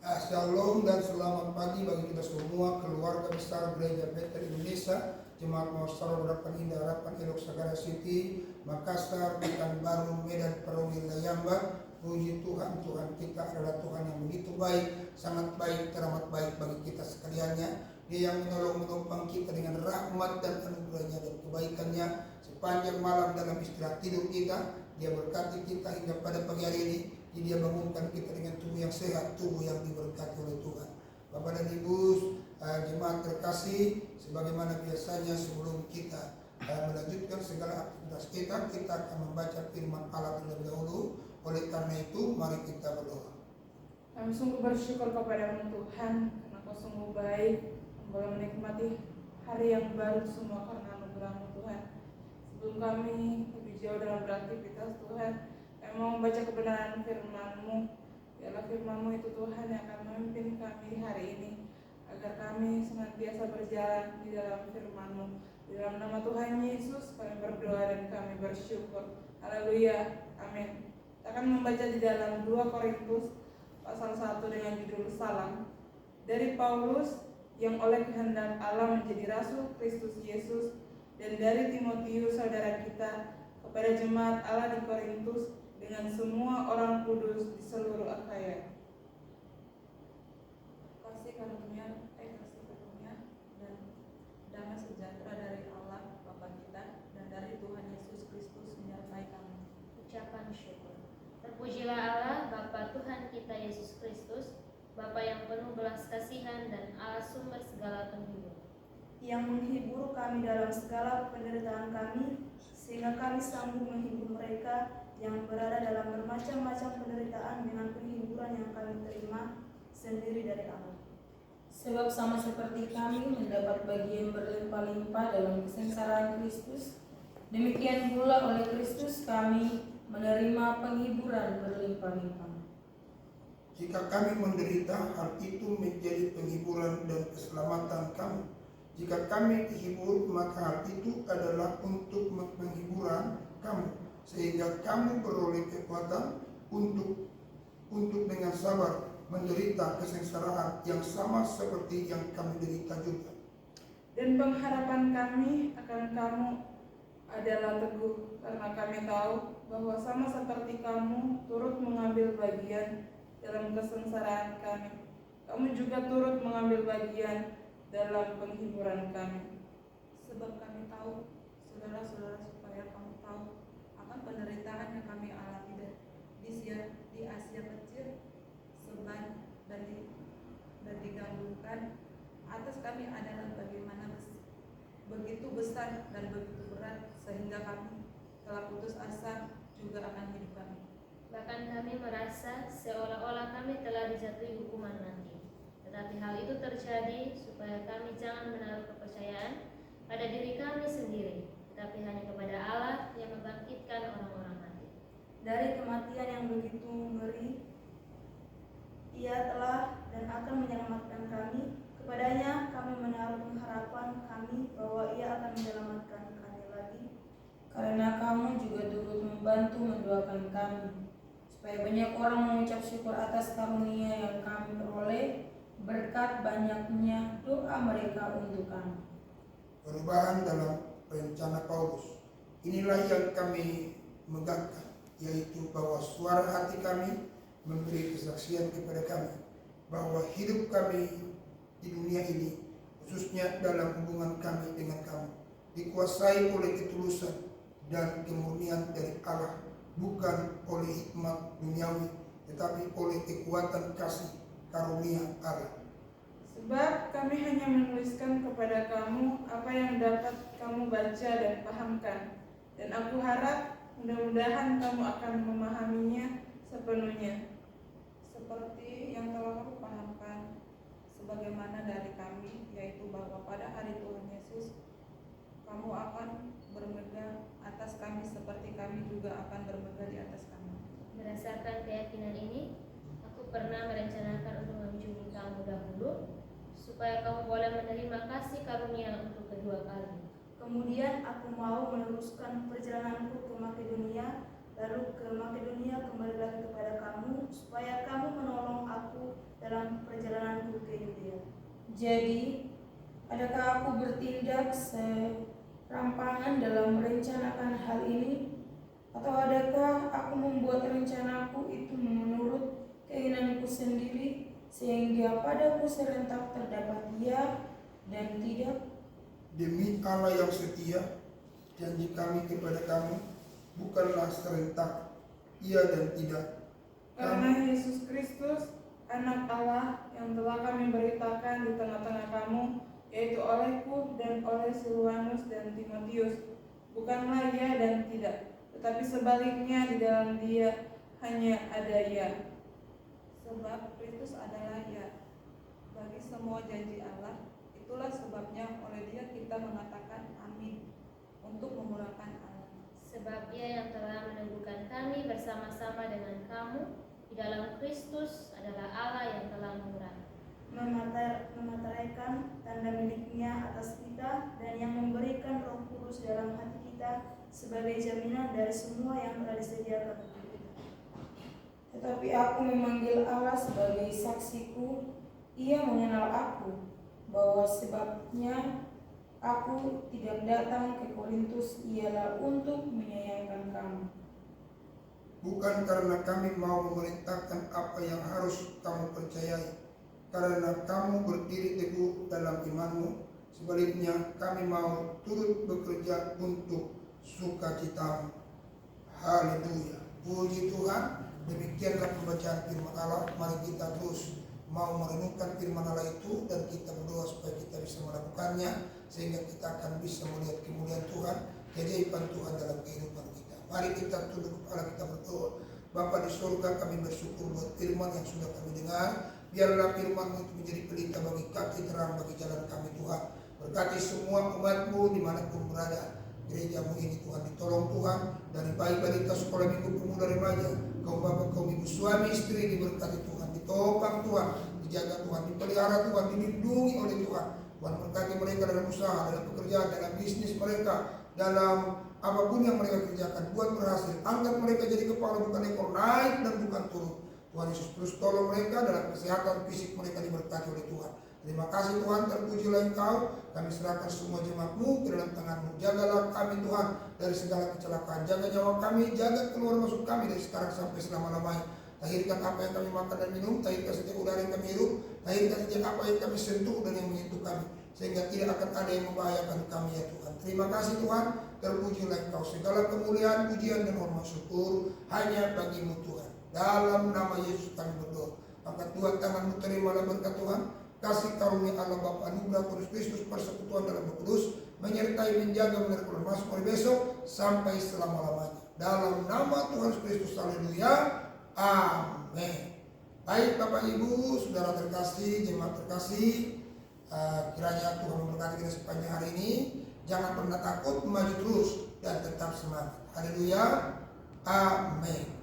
Shalom dan selamat pagi bagi kita semua, keluarga besar Gereja Bethel Indonesia, Jemaat Maustaro Harapan Indah, Harapan Elok Sagara City, Makassar, Pekanbaru, Medan, Perumil, Layambak. Puji Tuhan, Tuhan kita adalah Tuhan yang begitu baik, sangat baik, teramat baik bagi kita sekaliannya. Dia yang menolong menopang kita dengan rahmat dan anugerahnya dan kebaikannya sepanjang malam dalam istirahat tidur kita. Dia berkati kita hingga pada pagi hari ini. Dia bangunkan kita dengan tubuh yang sehat, tubuh yang diberkati oleh Tuhan. Bapak dan Ibu jemaat terkasih, sebagaimana biasanya sebelum kita melanjutkan segala aktivitas kita akan membaca firman Allah terlebih dahulu. Oleh karena itu, mari kita berdoa. Kami sungguh bersyukur kepada-Mu Tuhan, karena Kau sungguh baik, boleh menikmati hari yang baru semua karena anugerah-Mu Tuhan. Sebelum kami lebih jauh dalam beraktivitas Tuhan, kami mau membaca kebenaran firman-Mu. Biarlah firman-Mu itu Tuhan yang akan memimpin kami hari ini, agar kami senantiasa berjalan di dalam firman-Mu. Di dalam nama Tuhan Yesus kami berdoa dan kami bersyukur. Haleluya, amin. Kita akan membaca di dalam 2 Korintus pasal 1 dengan judul Salam dari Paulus yang oleh kehendak Allah menjadi rasul Kristus Yesus, dan dari Timotius saudara kita kepada jemaat Allah di Korintus dengan semua orang kudus di seluruh Akhaya. Kasih karunia dan damai sejahtera dari Allah Bapa kita dan dari Tuhan Yesus Kristus menyertai kami. Ucapan syukur. Terpujilah Allah Bapa Tuhan kita Yesus Kristus, Bapa yang penuh belas kasihan dan Allah sumber segala penghibur, yang menghibur kami dalam segala penderitaan kami, sehingga kami sanggup menghibur mereka yang berada dalam bermacam-macam penderitaan dengan penghiburan yang kami terima sendiri dari Allah. Sebab sama seperti kami mendapat bagian berlimpah-limpah dalam kesengsaraan Kristus, demikian pula oleh Kristus kami menerima penghiburan berlimpah-limpah. Jika kami menderita, hal itu menjadi penghiburan dan keselamatan kami. Jika kami dihibur, maka hal itu adalah untuk penghiburan kamu, sehingga kamu beroleh kekuatan untuk dengan sabar menderita kesengsaraan yang sama seperti yang kami derita juga. Dan pengharapan kami akan kamu adalah teguh, karena kami tahu bahwa sama seperti kamu turut mengambil bagian dalam kesengsaraan kami, kamu juga turut mengambil bagian dalam penghiburan kami. Sebab kami tahu, saudara-saudara, supaya kamu tahu akan penderitaan yang kami alami di Asia Kecil, Seban dan digabungkan atas kami adalah bagaimana begitu besar dan begitu berat, sehingga kami telah putus asa juga akan hidup kami. bahkan kami merasa seolah-olah kami telah dijatuhi hukuman mati. Tetapi hal itu terjadi supaya kami jangan menaruh kepercayaan pada diri kami sendiri, tetapi hanya kepada Allah yang membangkitkan orang-orang mati. Dari kematian yang begitu ngeri, Ia telah dan akan menyelamatkan kami. Kepadanya kami menaruh pengharapan kami bahwa Ia akan menyelamatkan kami lagi. Karena kamu juga turut membantu mendoakan kami, supaya banyak orang mengucap syukur atas karunia yang kami peroleh berkat banyaknya doa mereka untuk kami. Perubahan dalam rencana Paulus. Inilah yang kami megahkan, yaitu bahwa suara hati kami memberi kesaksian kepada kami bahwa hidup kami di dunia ini, khususnya dalam hubungan kami dengan kamu, dikuasai oleh ketulusan dan kemurnian dari Allah, bukan oleh hikmat duniawi, tetapi oleh kekuatan kasih karunia Allah. Sebab kami hanya menuliskan kepada kamu apa yang dapat kamu baca dan pahamkan, dan aku harap mudah-mudahan kamu akan memahaminya sepenuhnya, Seperti yang telah aku pahamkan sebagaimana dari kami, yaitu bahwa pada hari Tuhan Yesus kamu akan bermegah atas kami seperti kami juga akan bermegah di atas kamu. Berdasarkan keyakinan ini, aku pernah merencanakan untuk mengunjungi kamu dahulu, supaya kamu boleh menerima kasih karunia untuk kedua kali. Kemudian aku mau meneruskan perjalananku ke Makedonia, lalu ke Makedonia kembali lagi kepada kamu, supaya kamu menolong aku dalam Jadi, adakah aku bertindak serampangan dalam merencanakan hal ini? Atau adakah aku membuat rencanaku itu menurut keinginanku sendiri, sehingga padaku serentak terdapat ya dan tidak? Demi Allah yang setia, janji kami kepada kamu bukanlah serentak iya dan tidak. Karena Yesus Kristus, Anak Allah yang telah kami beritakan di tengah-tengah kamu, yaitu olehku dan oleh Silwanus dan Timotius, bukanlah ya dan tidak, tetapi sebaliknya di dalam dia hanya ada ya. Sebab Kristus adalah ya bagi semua janji Allah. Itulah sebabnya oleh dia kita mengatakan amin untuk memulakan Allah. Sebab Ia yang telah meneguhkan kami bersama-sama dengan kamu di dalam Kristus adalah Allah yang telah murah, Memateraikan tanda miliknya atas kita dan yang memberikan Roh Kudus dalam hati kita sebagai jaminan dari semua yang telah disediakan untuk kita. Tetapi aku memanggil Allah sebagai saksiku, Ia mengenal aku, bahwa sebabnya aku tidak datang ke Korintus ialah untuk menyayangkan kamu. Bukan karena kami mau memerintahkan apa yang harus kamu percayai, karena kamu berdiri teguh dalam imanmu. Sebaliknya kami mau turut bekerja untuk sukacitamu. Haleluya, puji Tuhan. Demikianlah pembacaan firman Allah. Mari kita terus mau merenungkan firman Allah itu, dan kita berdoa supaya kita bisa melakukannya, sehingga kita akan bisa melihat kemuliaan Tuhan, keajaiban Tuhan dalam kehidupan kita. Mari kita tunduk kepala, kita berdoa. Bapa di surga, kami bersyukur buat firman yang sudah kami dengar. Biarlah firman itu menjadi pelita bagi kaki, terang bagi jalan kami Tuhan. Berkati semua umat-Mu dimanapun berada. Gereja-Mu ini Tuhan, ditolong Tuhan, dari bayi balita, sekolah minggu, pemuda, remaja, kaum bapak, kaum ibu, suami istri, diberkati Tuhan, ditopang Tuhan, dijaga Tuhan, dipelihara Tuhan, dilindungi oleh Tuhan. Tuhan berkati mereka dalam usaha, dalam pekerjaan, dalam bisnis mereka, dalam apapun yang mereka kerjakan. Buat berhasil, angkat mereka jadi kepala bukan ekor, naik dan bukan turun. Tuhan Yesus terus tolong mereka dalam kesehatan fisik mereka, diberkati oleh Tuhan. Terima kasih Tuhan, terpujilah Engkau. Kami serahkan semua jemaat-Mu ke dalam tangan-Mu. Jagalah kami Tuhan dari segala kecelakaan. Jaga nyawa kami, jaga keluar masuk kami dari sekarang sampai selama-lamanya. Tahirkan apa yang kami makan dan minum, tahirkan setiap udara yang kami hirup, tahirkan setiap apa yang kami sentuh dan yang menyentuh kami, sehingga tidak akan ada yang membahayakan kami ya Tuhan. Terima kasih Tuhan, terpujilah Engkau. Segala kemuliaan, pujian dan hormat syukur hanya bagi-Mu Tuhan. Dalam nama Yesus kami berdoa. Angkat dua tangan-Mu, terimalah berkat Tuhan. Kasih karunia Allah Bapa, anugerah Kudus Kristus, persekutuan dalam Roh Kudus, menyertai, menjaga, menerima masuk mulai besok sampai selama-lamanya. Dalam nama Tuhan Kristus, haleluya, amin. Baik Bapak Ibu, saudara terkasih, jemaat terkasih, kiranya Tuhan memberkati kita sepanjang hari ini. Jangan pernah takut, maju terus dan tetap semangat. Haleluya, amin.